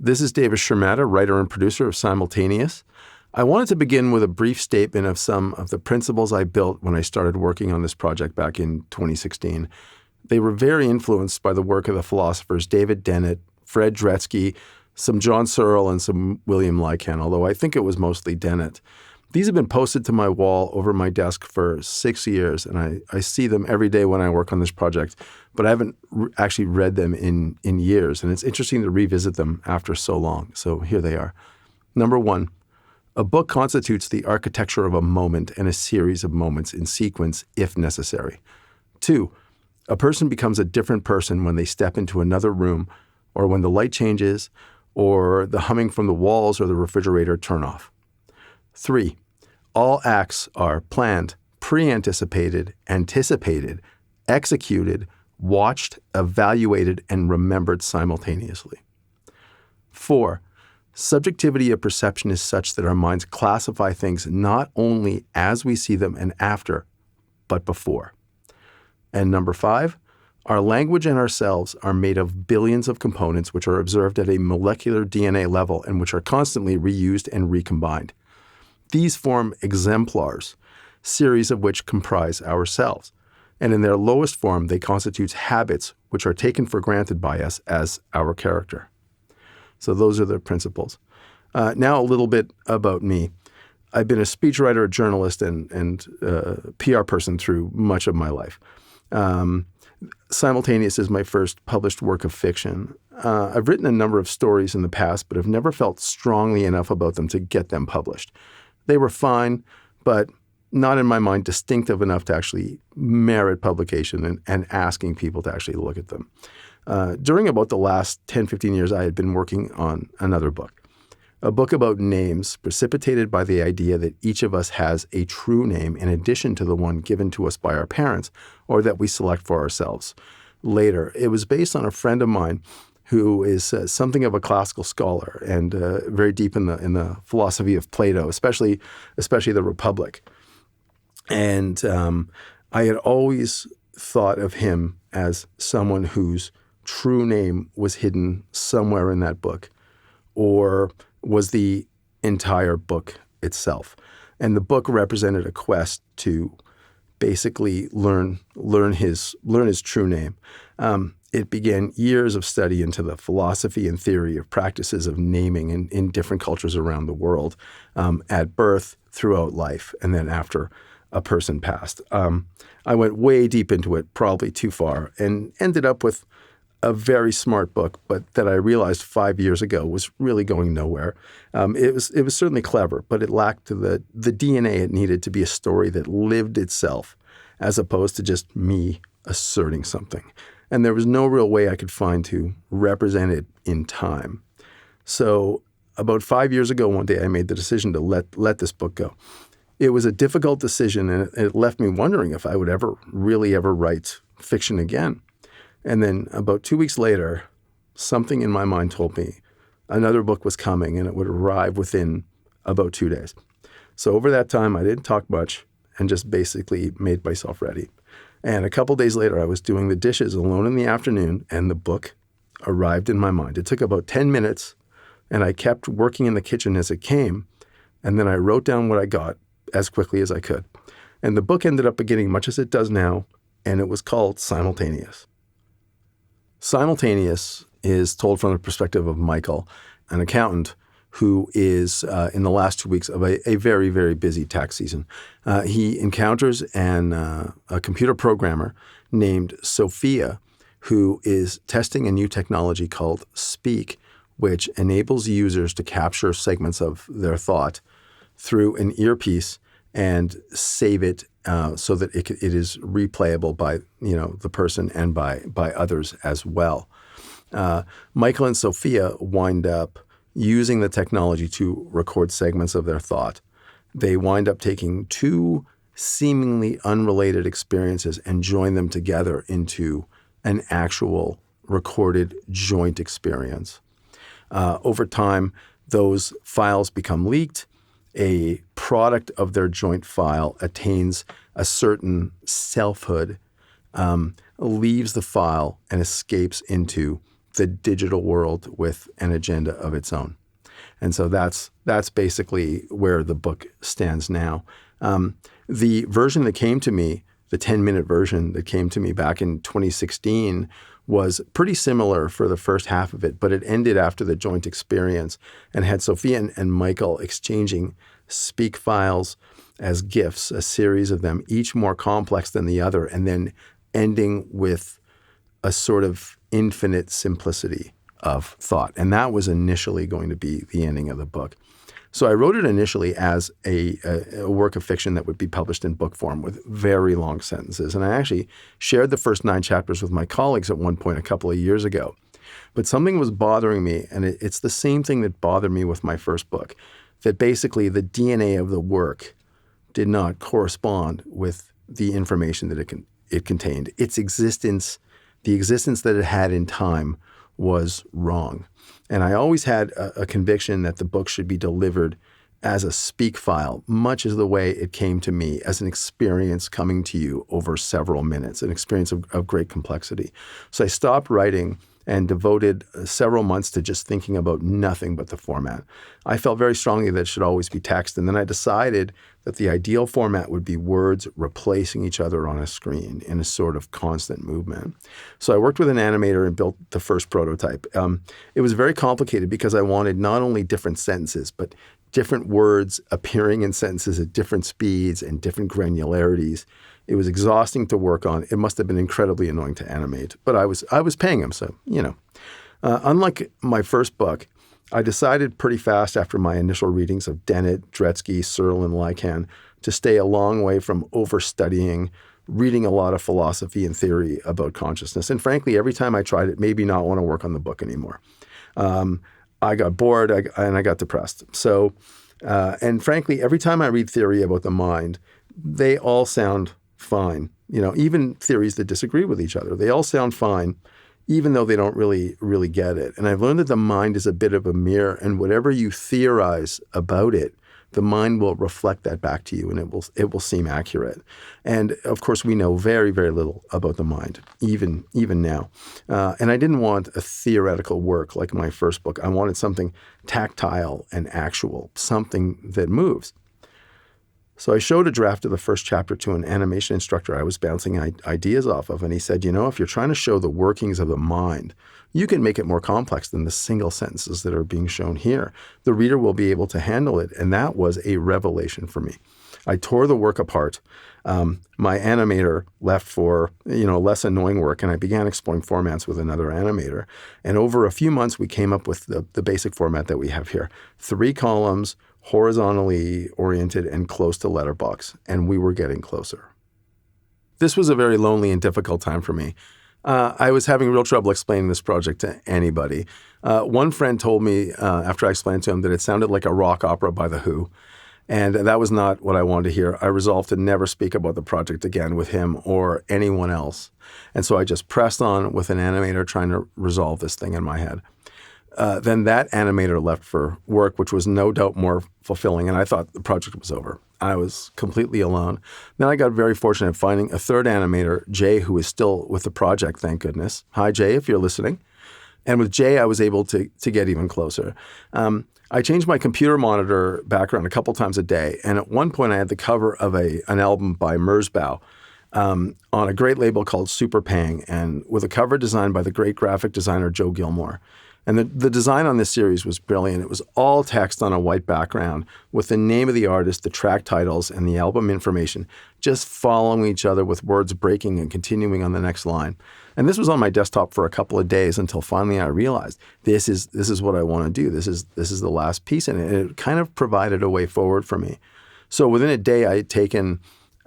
This is Davis Sheremata, writer and producer of Simultaneous. I wanted to begin with a brief statement of some of the principles I built when I started working on this project back in 2016. They were very influenced by the work of the philosophers David Dennett, Fred Dretske, some John Searle, and some William Lycan, although I think it was mostly Dennett. These have been posted to my wall over my desk for 6 years, and I see them every day when I work on this project, but I haven't actually read them in years, and it's interesting to revisit them after so long. So here they are. Number 1, a book constitutes the architecture of a moment and a series of moments in sequence if necessary. 2, a person becomes a different person when they step into another room, or when the light changes, or the humming from the walls or the refrigerator turn off. 3, all acts are planned, pre-anticipated, anticipated, executed, watched, evaluated, and remembered simultaneously. 4, subjectivity of perception is such that our minds classify things not only as we see them and after, but before. And number 5, our language and ourselves are made of billions of components which are observed at a molecular DNA level and which are constantly reused and recombined. These form exemplars, series of which comprise ourselves. And in their lowest form, they constitute habits which are taken for granted by us as our character. So those are the principles. Now a little bit about me. I've been a speechwriter, a journalist, and PR person through much of my life. Simultaneous is my first published work of fiction. I've written a number of stories in the past, but have never felt strongly enough about them to get them published. They were fine, but not in my mind distinctive enough to actually merit publication and asking people to actually look at them. During about the last 10, 15 years, I had been working on another book, a book about names precipitated by the idea that each of us has a true name in addition to the one given to us by our parents or that we select for ourselves later. It was based on a friend of mine who is something of a classical scholar and very deep in the philosophy of Plato, especially the Republic. And I had always thought of him as someone whose true name was hidden somewhere in that book, or was the entire book itself. And the book represented a quest to basically learn his true name. It began years of study into the philosophy and theory of practices of naming in different cultures around the world, at birth, throughout life, and then after a person passed. I went way deep into it, probably too far, and ended up with a very smart book, but that I realized 5 years ago was really going nowhere. It was certainly clever, but it lacked the DNA it needed to be a story that lived itself, as opposed to just me asserting something. And there was no real way I could find to represent it in time. So about 5 years ago, one day, I made the decision to let this book go. It was a difficult decision, and it left me wondering if I would ever write fiction again. And then about 2 weeks later, something in my mind told me another book was coming, and it would arrive within about 2 days. So over that time, I didn't talk much and just basically made myself ready. And a couple days later, I was doing the dishes alone in the afternoon, and the book arrived in my mind. It took about 10 minutes, and I kept working in the kitchen as it came, and then I wrote down what I got as quickly as I could. And the book ended up beginning much as it does now, and it was called Simultaneous. Simultaneous is told from the perspective of Michael, an accountant who is in the last 2 weeks of a very, very busy tax season. He encounters a computer programmer named Sophia, who is testing a new technology called Speak, which enables users to capture segments of their thought through an earpiece and save it so that it is replayable by the person and by others as well. Michael and Sophia wind up using the technology to record segments of their thought. They wind up taking two seemingly unrelated experiences and join them together into an actual recorded joint experience. Over time, those files become leaked. A product of their joint file attains a certain selfhood, leaves the file, and escapes into the digital world with an agenda of its own. And so that's basically where the book stands now. The version that came to me, the 10-minute version that came to me back in 2016, was pretty similar for the first half of it, but it ended after the joint experience and had Sophia and Michael exchanging speak files as GIFs, a series of them, each more complex than the other, and then ending with a sort of infinite simplicity of thought. And that was initially going to be the ending of the book. So I wrote it initially as a work of fiction that would be published in book form with very long sentences. And I actually shared the first 9 chapters with my colleagues at one point a couple of years ago. But something was bothering me, and it's the same thing that bothered me with my first book, that basically the DNA of the work did not correspond with the information that it contained. Its existence, the existence that it had in time, was wrong. And I always had a conviction that the book should be delivered as a speak file, much as the way it came to me, as an experience coming to you over several minutes, an experience of great complexity. So I stopped writing and devoted several months to just thinking about nothing but the format. I felt very strongly that it should always be text, and then I decided that the ideal format would be words replacing each other on a screen in a sort of constant movement. So I worked with an animator and built the first prototype. It was very complicated because I wanted not only different sentences, but different words appearing in sentences at different speeds and different granularities. It was exhausting to work on. It must have been incredibly annoying to animate, but I was paying him, so, unlike my first book, I decided pretty fast after my initial readings of Dennett, Dretske, Searle, and Lycan to stay a long way from overstudying, reading a lot of philosophy and theory about consciousness. And frankly, every time I tried it, made me not want to work on the book anymore. I got bored and I got depressed. So, and frankly, every time I read theory about the mind, they all sound fine. Even theories that disagree with each other, they all sound fine, even though they don't really get it. And I've learned that the mind is a bit of a mirror, and whatever you theorize about it, the mind will reflect that back to you, and it will seem accurate. And of course, we know very, very little about the mind, even now. And I didn't want a theoretical work like my first book. I wanted something tactile and actual, something that moves. So I showed a draft of the first chapter to an animation instructor I was bouncing ideas off of, and he said, if you're trying to show the workings of the mind, you can make it more complex than the single sentences that are being shown here. The reader will be able to handle it, and that was a revelation for me. I tore the work apart. My animator left for less annoying work, and I began exploring formats with another animator. And over a few months, we came up with the basic format that we have here: 3 columns, horizontally oriented and close to letterbox, and we were getting closer. This was a very lonely and difficult time for me. I was having real trouble explaining this project to anybody. One friend told me after I explained to him that it sounded like a rock opera by The Who, and that was not what I wanted to hear. I resolved to never speak about the project again with him or anyone else. And so I just pressed on with an animator trying to resolve this thing in my head. Then that animator left for work, which was no doubt more fulfilling, and I thought the project was over. I was completely alone. Then I got very fortunate finding a third animator, Jay, who is still with the project, thank goodness. Hi, Jay, if you're listening. And with Jay, I was able to get even closer. I changed my computer monitor background a couple times a day, and at one point I had the cover of an album by Merzbow on a great label called Super Pang, and with a cover designed by the great graphic designer Joe Gilmore. And the design on this series was brilliant. It was all text on a white background with the name of the artist, the track titles, and the album information, just following each other with words breaking and continuing on the next line. And this was on my desktop for a couple of days until finally I realized this is what I want to do. This is the last piece, and it kind of provided a way forward for me. So within a day, I had taken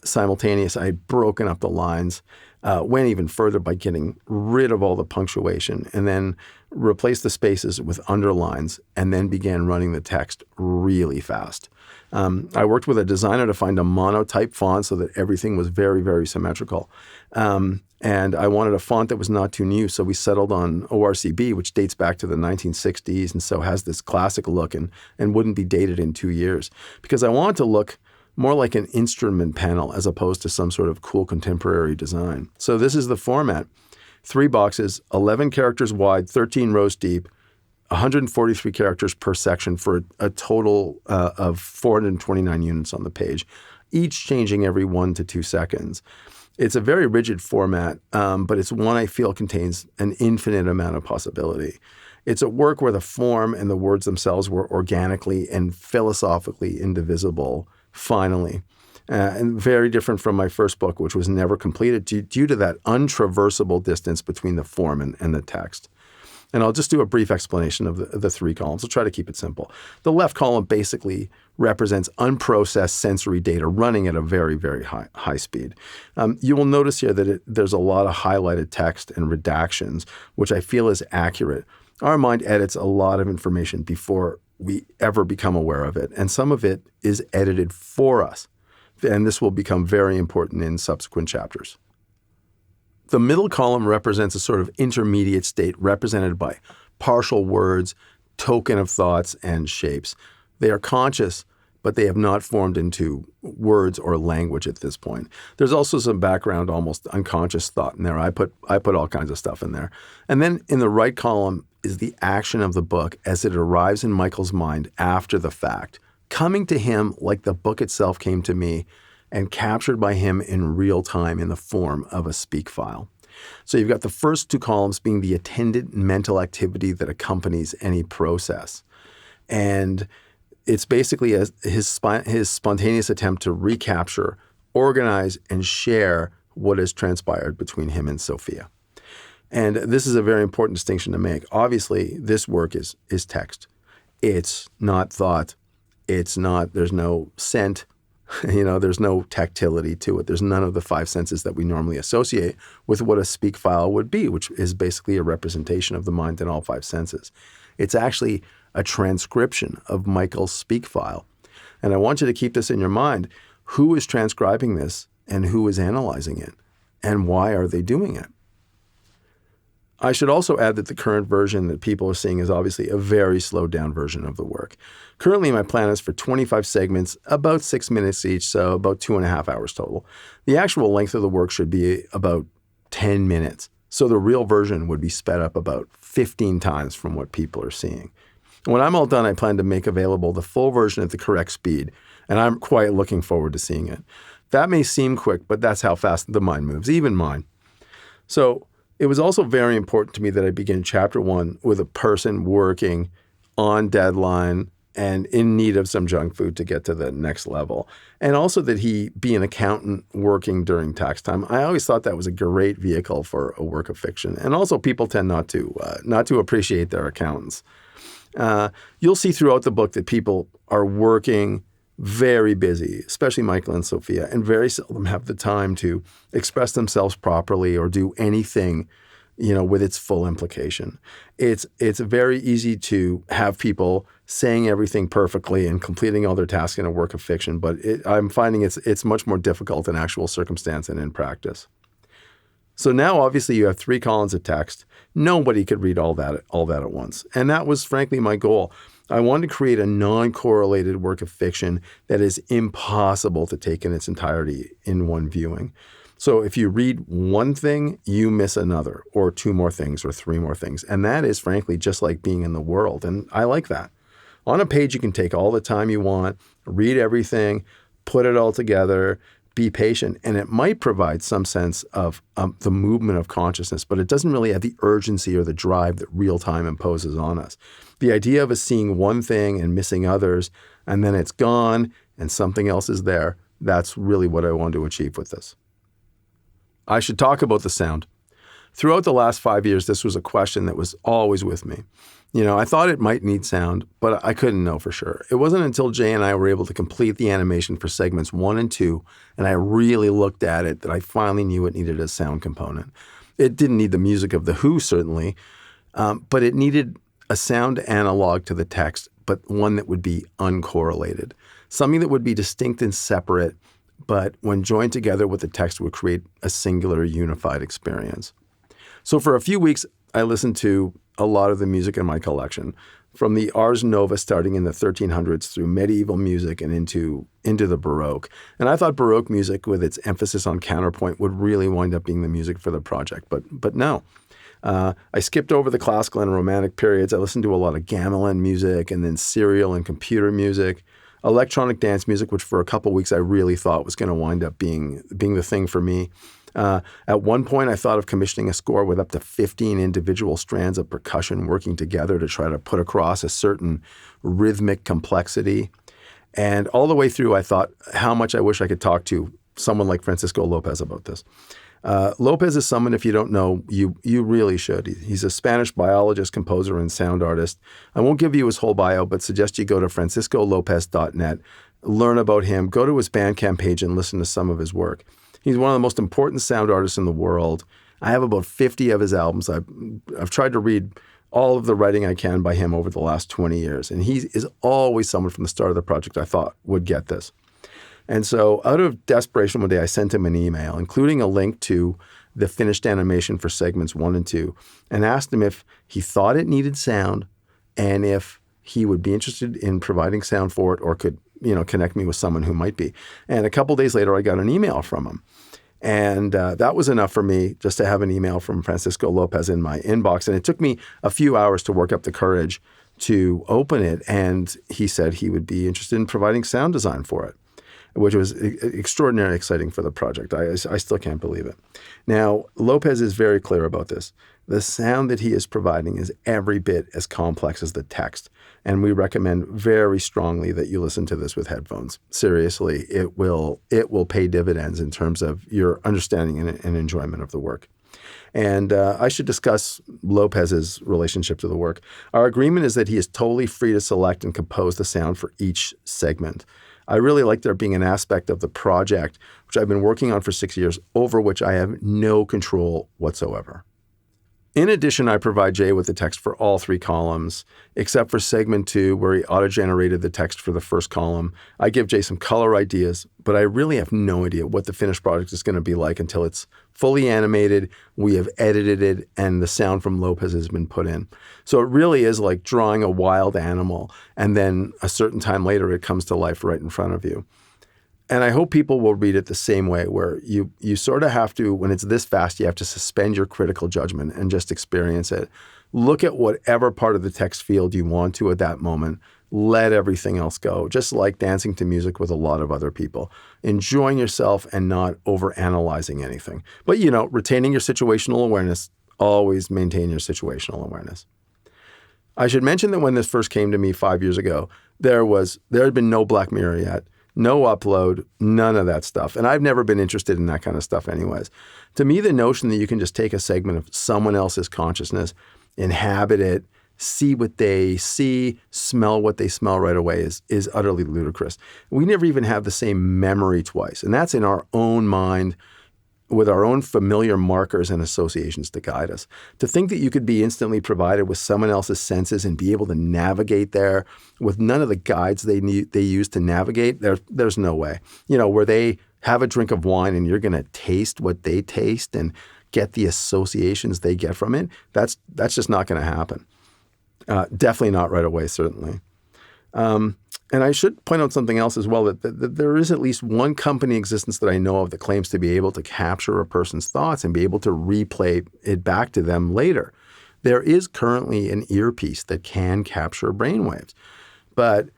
Simultaneous. I had broken up the lines, went even further by getting rid of all the punctuation, and then replaced the spaces with underlines, and then began running the text really fast. I worked with a designer to find a monotype font so that everything was very, very symmetrical. And I wanted a font that was not too new, so we settled on ORCB, which dates back to the 1960s and so has this classic look and wouldn't be dated in 2 years. Because I wanted to look more like an instrument panel as opposed to some sort of cool contemporary design. So this is the format. 3 boxes, 11 characters wide, 13 rows deep, 143 characters per section for a total of 429 units on the page, each changing every 1 to 2 seconds. It's a very rigid format, but it's one I feel contains an infinite amount of possibility. It's a work where the form and the words themselves were organically and philosophically indivisible, finally. And very different from my first book, which was never completed due to that untraversable distance between the form and the text. And I'll just do a brief explanation of the 3 columns. I'll try to keep it simple. The left column basically represents unprocessed sensory data running at a very, very high speed. You will notice here that there's a lot of highlighted text and redactions, which I feel is accurate. Our mind edits a lot of information before we ever become aware of it, and some of it is edited for us. And this will become very important in subsequent chapters. The middle column represents a sort of intermediate state represented by partial words, token of thoughts, and shapes. They are conscious, but they have not formed into words or language at this point. There's also some background, almost unconscious thought in there. I put all kinds of stuff in there. And then in the right column is the action of the book as it arrives in Michael's mind after the fact, coming to him like the book itself came to me, and captured by him in real time in the form of a speak file. So you've got the first 2 columns being the attendant mental activity that accompanies any process. And it's basically his spontaneous attempt to recapture, organize, and share what has transpired between him and Sophia. And this is a very important distinction to make. Obviously, this work is text. It's not thought. There's no scent. There's no tactility to it. There's none of the 5 senses that we normally associate with what a speak file would be, which is basically a representation of the mind in all 5 senses. It's actually a transcription of Michael's speak file. And I want you to keep this in your mind. Who is transcribing this and who is analyzing it? And why are they doing it? I should also add that the current version that people are seeing is obviously a very slowed down version of the work. Currently, my plan is for 25 segments, about 6 minutes each, so about 2.5 hours total. The actual length of the work should be about 10 minutes, so the real version would be sped up about 15 times from what people are seeing. When I'm all done, I plan to make available the full version at the correct speed, and I'm quite looking forward to seeing it. That may seem quick, but that's how fast the mind moves, even mine. So it was also very important to me that I begin chapter 1 with a person working on deadline and in need of some junk food to get to the next level. And also that he be an accountant working during tax time. I always thought that was a great vehicle for a work of fiction. And also people tend not to appreciate their accountants. You'll see throughout the book that people are working very busy, especially Michael and Sophia, and very seldom have the time to express themselves properly or do anything, with its full implication. It's very easy to have people saying everything perfectly and completing all their tasks in a work of fiction, but I'm finding it's much more difficult in actual circumstance and in practice. So now, obviously, you have 3 columns of text. Nobody could read all that at once, and that was frankly my goal. I wanted to create a non-correlated work of fiction that is impossible to take in its entirety in one viewing. So if you read one thing, you miss another, or 2 more things, or 3 more things. And that is, frankly, just like being in the world. And I like that. On a page, you can take all the time you want, read everything, put it all together, be patient, and it might provide some sense of the movement of consciousness, but it doesn't really have the urgency or the drive that real time imposes on us. The idea of us seeing one thing and missing others, and then it's gone and something else is there, that's really what I want to achieve with this. I should talk about the sound. Throughout the last 5 years, this was a question that was always with me. I thought it might need sound, but I couldn't know for sure. It wasn't until Jay and I were able to complete the animation for segments 1 and 2, and I really looked at it, that I finally knew it needed a sound component. It didn't need the music of The Who, certainly, but it needed a sound analog to the text, but one that would be uncorrelated. Something that would be distinct and separate, but when joined together with the text would create a singular, unified experience. So for a few weeks, I listened to a lot of the music in my collection. from the Ars Nova starting in the 1300s through medieval music and into the Baroque. And I thought Baroque music, with its emphasis on counterpoint, would really wind up being the music for the project. But no. I skipped over the classical and romantic periods. I listened to a lot of gamelan music and then serial and computer music, electronic dance music, which for a couple weeks I really thought was going to wind up being the thing for me. At one point, I thought of commissioning a score with up to 15 individual strands of percussion working together to try to put across a certain rhythmic complexity. And all the way through, I thought how much I wish I could talk to someone like Francisco Lopez about this. Lopez is someone, if you don't know, you really should. He's a Spanish biologist, composer, and sound artist. I won't give you his whole bio, but suggest you go to franciscolopez.net, learn about him, go to his Bandcamp page, and listen to some of his work. He's one of the most important sound artists in the world. I have about 50 of his albums. I've tried to read all of the writing I can by him over the last 20 years, and he is always someone from the start of the project I thought would get this. And so out of desperation one day, I sent him an email, including a link to the finished animation for segments 1 and 2, and asked him if he thought it needed sound and if he would be interested in providing sound for it or could, connect me with someone who might be. And a couple days later, I got an email from him. And that was enough for me just to have an email from Francisco Lopez in my inbox. And it took me a few hours to work up the courage to open it. And he said he would be interested in providing sound design for it, which was extraordinarily exciting for the project. I still can't believe it. Now, Lopez is very clear about this. The sound that he is providing is every bit as complex as the text, and we recommend very strongly that you listen to this with headphones. Seriously, it will pay dividends in terms of your understanding and enjoyment of the work. And I should discuss Lopez's relationship to the work. Our agreement is that he is totally free to select and compose the sound for each segment. I really like there being an aspect of the project, which I've been working on for 6 years, over which I have no control whatsoever. In addition, I provide Jay with the text for all 3 columns, except for segment 2, where he auto-generated the text for the first column. I give Jay some color ideas, but I really have no idea what the finished product is going to be like until it's fully animated, we have edited it, and the sound from Lopez has been put in. So it really is like drawing a wild animal, and then a certain time later, it comes to life right in front of you. And I hope people will read it the same way, where you sort of have to, when it's this fast, you have to suspend your critical judgment and just experience it. Look at whatever part of the text field you want to at that moment. Let everything else go, just like dancing to music with a lot of other people. Enjoying yourself and not overanalyzing anything. But, retaining your situational awareness, always maintain your situational awareness. I should mention that when this first came to me 5 years ago, there had been no Black Mirror yet. No upload, none of that stuff. And I've never been interested in that kind of stuff anyways. To me, the notion that you can just take a segment of someone else's consciousness, inhabit it, see what they see, smell what they smell right away is utterly ludicrous. We never even have the same memory twice. And that's in our own mind with our own familiar markers and associations to guide us. To think that you could be instantly provided with someone else's senses and be able to navigate there with none of the guides they use to navigate, there's no way. Where they have a drink of wine and you're going to taste what they taste and get the associations they get from it, that's just not going to happen. Definitely not right away, certainly. And I should point out something else as well, that there is at least one company in existence that I know of that claims to be able to capture a person's thoughts and be able to replay it back to them later. There is currently an earpiece that can capture brainwaves. But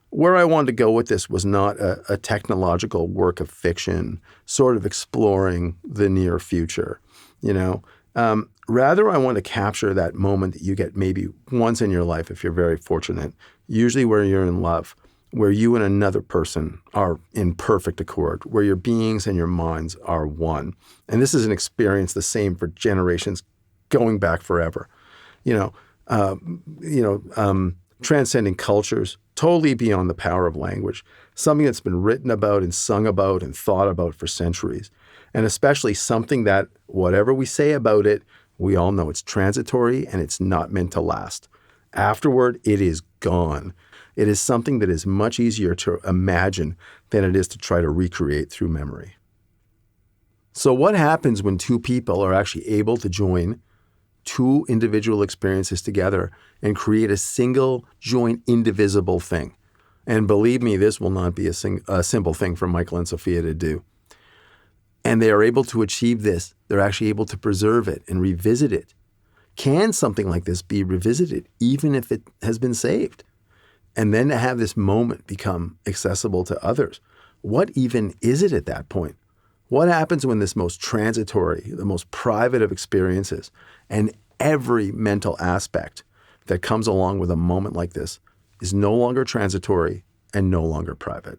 where I wanted to go with this was not a technological work of fiction, sort of exploring the near future, Rather, I want to capture that moment that you get maybe once in your life if you're very fortunate, usually where you're in love, where you and another person are in perfect accord, where your beings and your minds are one. And this is an experience the same for generations going back forever. Transcending cultures, totally beyond the power of language, something that's been written about and sung about and thought about for centuries. And especially something that, whatever we say about it, we all know it's transitory and it's not meant to last. Afterward, it is gone. It is something that is much easier to imagine than it is to try to recreate through memory. So what happens when 2 people are actually able to join two individual experiences together and create a single, joint, indivisible thing. And believe me, this will not be a simple thing for Michael and Sophia to do. And they are able to achieve this. They're actually able to preserve it and revisit it. Can something like this be revisited, even if it has been saved? And then to have this moment become accessible to others. What even is it at that point? What happens when this most transitory, the most private of experiences, and every mental aspect that comes along with a moment like this is no longer transitory and no longer private?